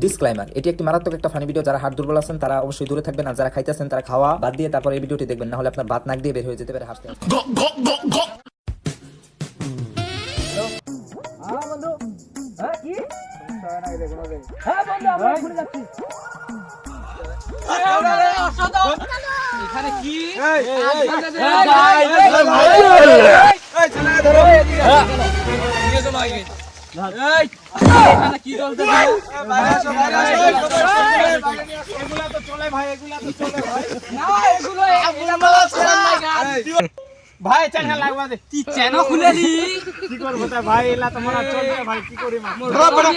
Disclaimer, এটি একটি মারাত্মক একটা ফানি ভিডিও। যারা হাড় দুর্বল আছেন তারা অবশ্যই দূরে থাকবেন, আর যারা খাইতেছেন তারা খাওয়া বাদ দিয়ে তারপর এই ভিডিওটি দেখবেন, না হলে আপনার ভাত নাক দিয়ে বের হয়ে যেতে পারে হাসতে হাসতে। ভাই চ্যানেল লাগবা দে কি চ্যানেল খুলেলি কি করব তা ভাই এলা তোমার চলবে ভাই কি করি মা মারা বড়